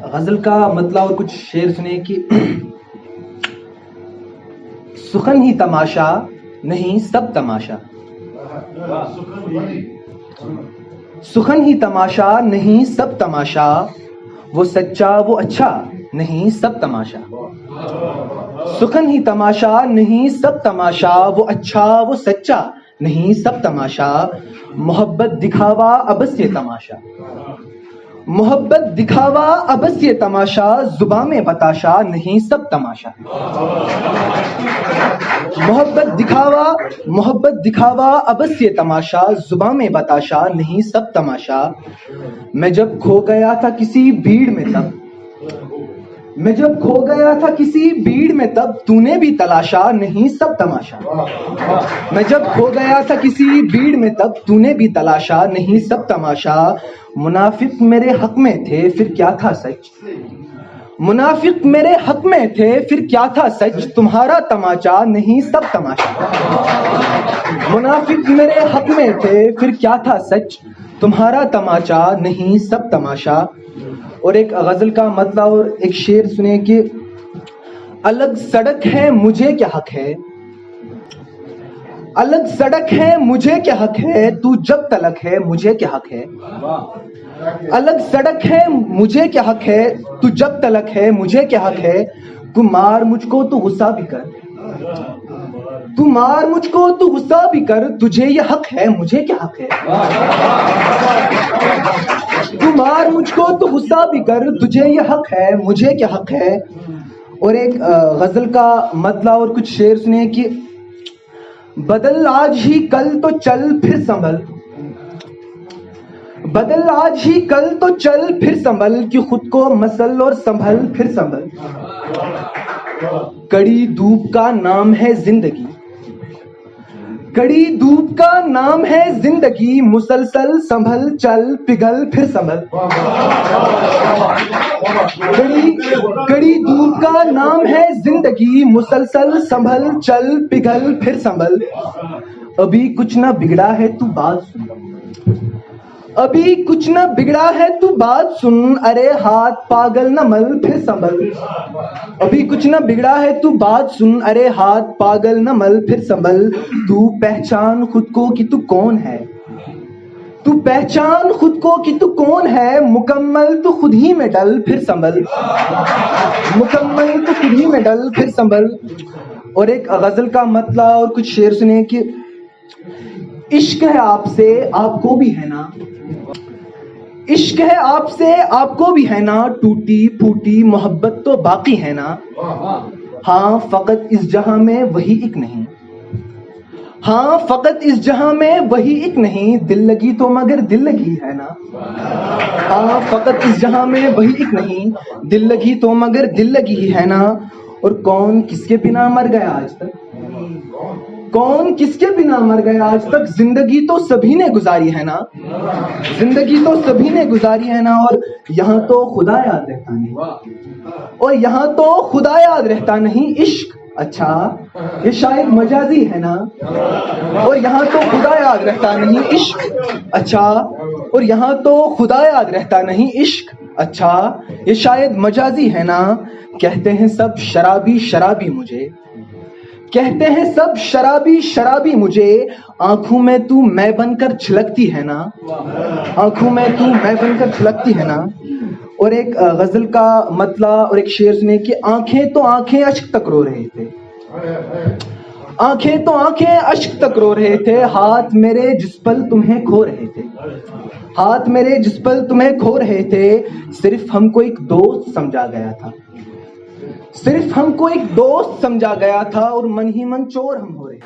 غزل کا مطلع اور کچھ شعر سنے کہ سخن ہی تماشا نہیں سب تماشا، سخن ہی تماشا نہیں سب تماشا، وہ سچا وہ اچھا نہیں سب تماشا، سخن ہی تماشا نہیں سب تماشا، وہ اچھا وہ سچا نہیں سب تماشا، محبت دکھاوا ابس یہ تماشا، محبت دکھاوا ابس یہ تماشا، زباں میں بتاشا نہیں سب تماشا، محبت دکھاوا ابس یہ تماشا، زباں میں بتاشا نہیں سب تماشا، میں جب کھو گیا تھا کسی بھیڑ میں تب، میں جب کھو گیا تھا کسی بھیڑ میں تب، تو نے بھی تلاشا نہیں سب تماشا، میں جب کھو گیا تھا کسی بھیڑ میں تب، تو نے بھی تلاشا نہیں سب تماشا، منافق میرے حق میں تھے پھر کیا تھا سچ، منافق میرے حق میں تھے پھر کیا تھا سچ، تمہارا تماچا نہیں سب تماشا، منافق میرے حق میں تھے پھر کیا تھا سچ، تمہارا تماچا نہیں سب تماشا۔ اور ایک غزل کا مطلع اور ایک شعر سنے کہ الگ سڑک ہے مجھے کیا حق ہے، الگ سڑک ہے مجھے کیا حق ہے، تو جب تلک ہے مجھے کیا حق ہے، الگ سڑک ہے مجھے کیا حق ہے، تو جب تلک ہے مجھے کیا حق ہے، تو مار مجھ کو تو غصہ بھی کر، تو مار مجھ کو تو غصہ بھی کر، تجھے یہ حق ہے مجھے کیا حق ہے، تو مار مجھ کو تو غصہ بھی کر، تجھے یہ حق ہے مجھے کیا حق ہے۔ اور ایک غزل کا مطلع اور کچھ شعر سنے کہ بدل آج ہی کل تو چل پھر سنبھل، بدل آج ہی کل تو چل پھر سنبھل، کہ خود کو مسل اور سنبھل پھر سنبھل، کڑی دھوپ کا نام ہے زندگی، کڑی دھوپ کا نام ہے زندگی، مسلسل سنبھل چل پگھل پھر سنبھل، کڑی دھوپ کا نام ہے زندگی، مسلسل سنبھل چل پگھل پھر سنبھل، ابھی کچھ نہ بگڑا ہے تو بات سن، ابھی کچھ نہ بگڑا ہے تو بات سن، ارے ہاتھ پاگل نہ مل پھر سنبھل، ابھی کچھ نہ بگڑا ہے تو بات سن، ارے ہاتھ پاگل نہ مل پھر سنبھل، تو پہچان خود کو کہ تو کون ہے، تو پہچان خود کو کہ تو کون ہے، مکمل تو خود ہی میں ڈل پھر سنبھل، مکمل تو خود ہی میں ڈل پھر سنبھل۔ اور ایک غزل کا مطلع اور کچھ شعر سنے کہ عشق ہے آپ سے آپ کو بھی ہے نا، عشق ہے آپ سے آپ کو بھی ہے نا، ٹوٹی پھوٹی محبت تو باقی ہے نا، ہاں فقط اس جہاں میں وہی ایک نہیں، ہاں فقط اس جہاں میں وہی ایک نہیں، دل لگی تو مگر دل لگی ہے نا، ہاں فقط اس جہاں میں وہی ایک نہیں، دل لگی تو مگر دل لگی ہے نا۔ اور کون کس کے بنا مر گیا آج تک، کون کس کے بنا مر گیا آج تک، زندگی تو سبھی نے گزاری ہے نا، زندگی تو سبھی نے گزاری ہے نا، اور یہاں تو خدا یاد رہتا نہیں، اور یہاں تو خدا یاد رہتا نہیں، عشق اچھا یہ شاید مجازی ہے نا، اور یہاں تو خدا یاد رہتا نہیں، عشق اچھا، اور یہاں تو خدا یاد رہتا نہیں، عشق اچھا یہ شاید مجازی ہے نا، کہتے ہیں سب شرابی شرابی مجھے، کہتے ہیں سب شرابی شرابی مجھے، آنکھوں میں تو میں بن کر چھلکتی ہے نا، آنکھوں میں تو میں بن کر چھلکتی ہے نا۔ اور ایک غزل کا مطلع اور ایک شعر سنے کہ آنکھیں تو آنکھیں اشک تک رو رہے تھے، آنکھیں تو آنکھیں اشک تک رو رہے تھے، ہاتھ میرے جس پل تمہیں کھو رہے تھے، ہاتھ میرے جس پل تمہیں کھو رہے تھے، صرف ہم کو ایک دوست سمجھا گیا تھا، صرف ہم کو ایک دوست سمجھا گیا تھا، اور من ہی من چور ہم ہو رہے